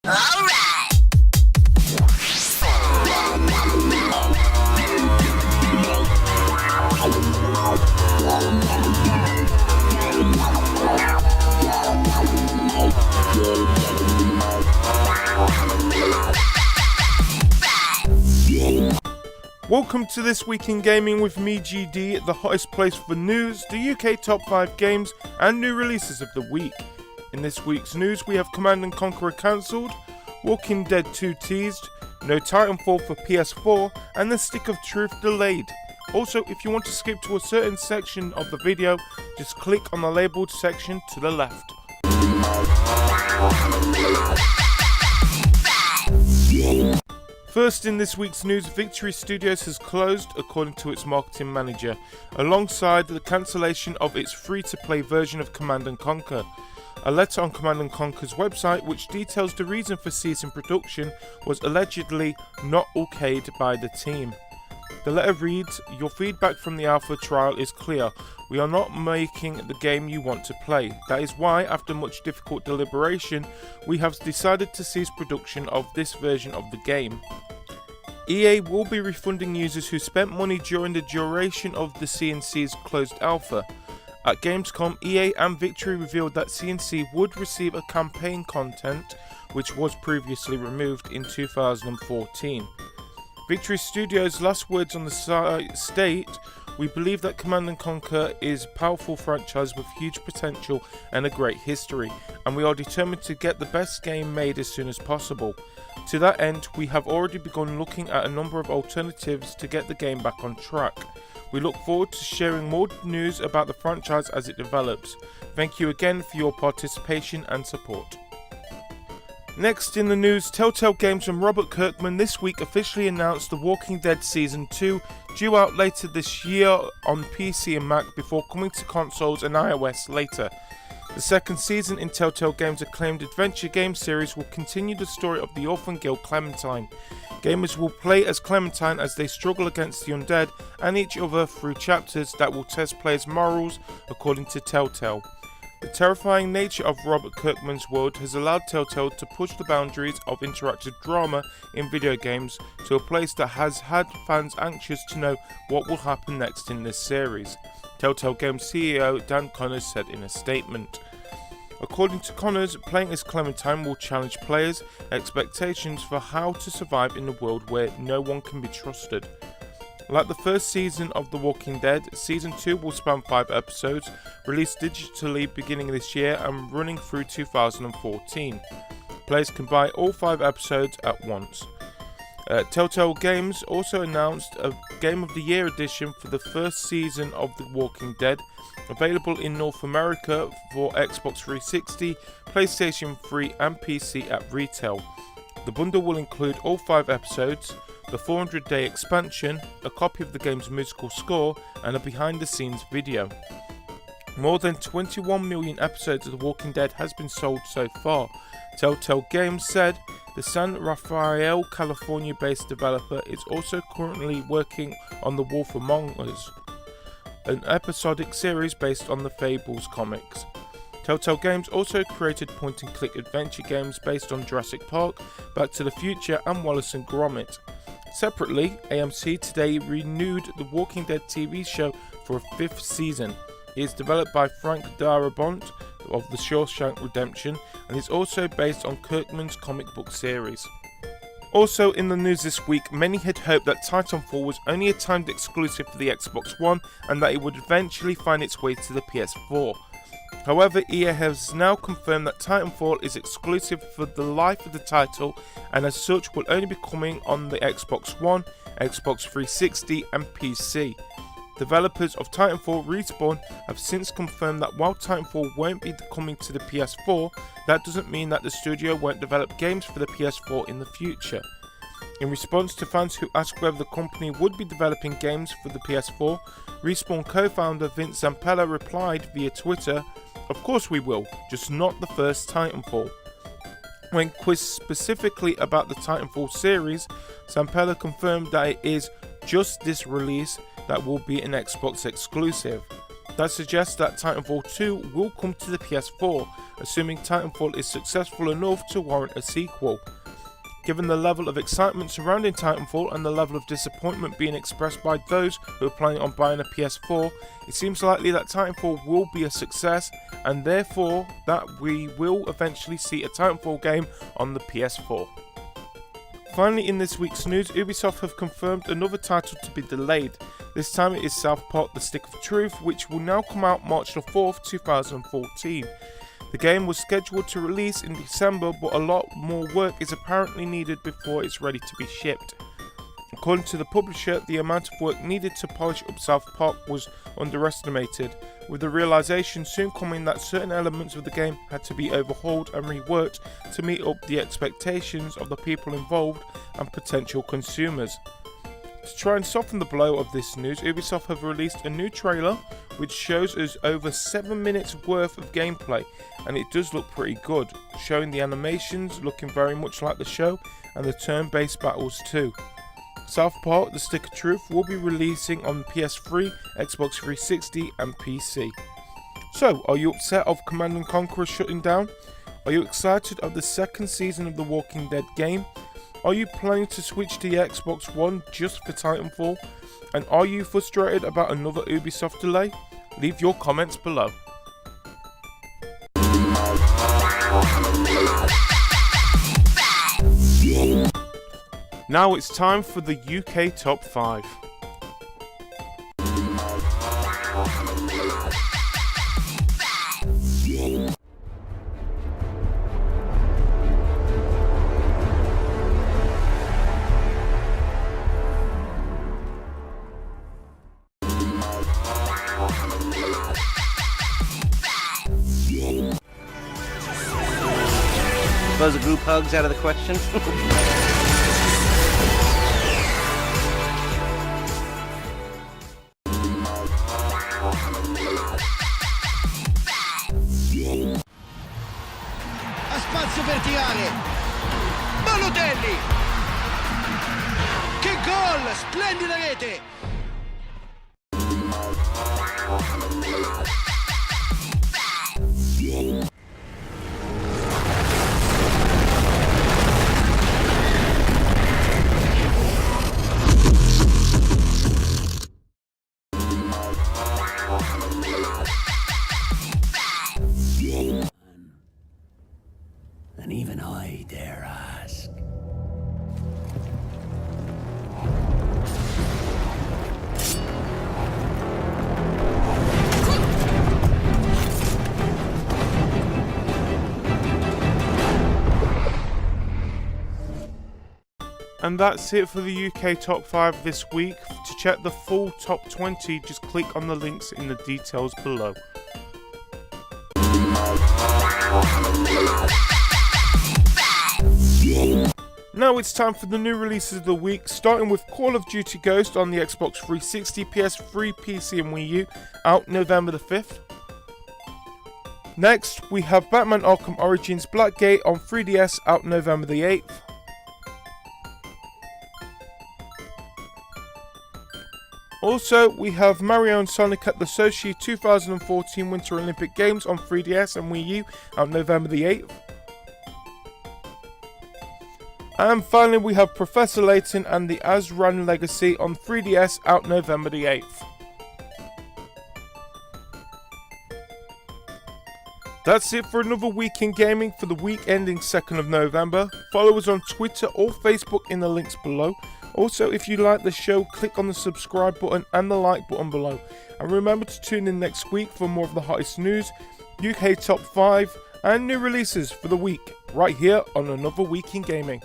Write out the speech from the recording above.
Welcome to This Week in Gaming with me, GD, the hottest place for news, the UK top 5 games and new releases of the week. In this week's news we have Command & Conquer cancelled, Walking Dead 2 teased, no Titanfall for PS4 and the Stick of Truth delayed. Also, if you want to skip to a certain section of the video, just click on the labelled section to the left. First in this week's news, Victory Studios has closed according to its marketing manager, alongside the cancellation of its free-to-play version of Command & Conquer. A letter on Command & Conquer's website which details the reason for ceasing production was allegedly not okayed by the team. The letter reads, "Your feedback from the alpha trial is clear. We are not making the game you want to play. That is why, after much difficult deliberation, we have decided to cease production of this version of the game." EA will be refunding users who spent money during the duration of the CNC's closed alpha. At Gamescom, EA and Victory revealed that CNC would receive a campaign content which was previously removed in 2014. Victory Studios' last words on the site state, "We believe that Command & Conquer is a powerful franchise with huge potential and a great history, and we are determined to get the best game made as soon as possible. To that end, we have already begun looking at a number of alternatives to get the game back on track. We look forward to sharing more news about the franchise as it develops. Thank you again for your participation and support." Next in the news, Telltale Games and Robert Kirkman this week officially announced The Walking Dead Season 2, due out later this year on PC and Mac before coming to consoles and iOS later. The second season in Telltale Games' acclaimed adventure game series will continue the story of the orphan girl Clementine. Gamers will play as Clementine as they struggle against the undead and each other through chapters that will test players' morals, according to Telltale. The terrifying nature of Robert Kirkman's world has allowed Telltale to push the boundaries of interactive drama in video games to a place that has had fans anxious to know what will happen next in this series, Telltale Games CEO Dan Connors said in a statement. According to Connors, playing as Clementine will challenge players' expectations for how to survive in a world where no one can be trusted. Like the first season of The Walking Dead, Season 2 will span 5 episodes, released digitally beginning this year and running through 2014. Players can buy all 5 episodes at once. Telltale Games also announced a Game of the Year edition for the first season of The Walking Dead, available in North America for Xbox 360, PlayStation 3 and PC at retail. The bundle will include all 5 episodes, the 400-day expansion, a copy of the game's musical score, and a behind-the-scenes video. More than 21 million episodes of The Walking Dead has been sold so far. Telltale Games said the San Rafael, California-based developer is also currently working on The Wolf Among Us, an episodic series based on the Fables comics. Telltale Games also created point-and-click adventure games based on Jurassic Park, Back to the Future and Wallace and Gromit. Separately, AMC today renewed The Walking Dead TV show for a 5th season. It is developed by Frank Darabont of The Shawshank Redemption and is also based on Kirkman's comic book series. Also in the news this week, many had hoped that Titanfall was only a timed exclusive for the Xbox One and that it would eventually find its way to the PS4. However, EA has now confirmed that Titanfall is exclusive for the life of the title and as such will only be coming on the Xbox One, Xbox 360 and PC. Developers of Titanfall Respawn have since confirmed that while Titanfall won't be coming to the PS4, that doesn't mean that the studio won't develop games for the PS4 in the future. In response to fans who asked whether the company would be developing games for the PS4, Respawn co-founder Vince Zampella replied via Twitter, "Of course we will, just not the first Titanfall." When quizzed specifically about the Titanfall series, Zampella confirmed that it is just this release that will be an Xbox exclusive. that suggests that Titanfall 2 will come to the PS4, assuming Titanfall is successful enough to warrant a sequel. Given the level of excitement surrounding Titanfall and the level of disappointment being expressed by those who are planning on buying a PS4, it seems likely that Titanfall will be a success, and therefore that we will eventually see a Titanfall game on the PS4. Finally, in this week's news, Ubisoft have confirmed another title to be delayed. This time it is South Park: The Stick of Truth, which will now come out March the 4th, 2014. The game was scheduled to release in December, but a lot more work is apparently needed before it's ready to be shipped. According to the publisher, the amount of work needed to polish up South Park was underestimated, with the realization soon coming that certain elements of the game had to be overhauled and reworked to meet up the expectations of the people involved and potential consumers. To try and soften the blow of this news, Ubisoft have released a new trailer which shows us over 7 minutes worth of gameplay, and it does look pretty good, showing the animations looking very much like the show and the turn-based battles too. South Park: The Stick of Truth will be releasing on PS3, Xbox 360 and PC. So, are you upset of Command & Conquer shutting down? Are you excited of the second season of the Walking Dead game? Are you planning to switch to your Xbox One just for Titanfall? And are you frustrated about another Ubisoft delay? Leave your comments below. Now it's time for the UK Top 5. Suppose a group hug's out of the question. A spazio verticale, Balotelli, che gol, splendida rete. And even I dare ask. And that's it for the UK Top 5 this week. To check the full Top 20, just click on the links in the details below. Now it's time for the new releases of the week, starting with Call of Duty Ghost on the Xbox 360, PS3, PC and Wii U, out November the 5th. Next, we have Batman Arkham Origins Blackgate on 3DS, out November the 8th. Also, we have Mario and Sonic at the Sochi 2014 Winter Olympic Games on 3DS and Wii U, out November the 8th. And finally, we have Professor Layton and the Azran Legacy on 3DS, out November the 8th. That's it for another week in gaming for the week ending 2nd of November. Follow us on Twitter or Facebook in the links below. Also, if you like the show, click on the subscribe button and the like button below. And remember to tune in next week for more of the hottest news, UK Top 5 and new releases for the week, right here on Another Week in Gaming.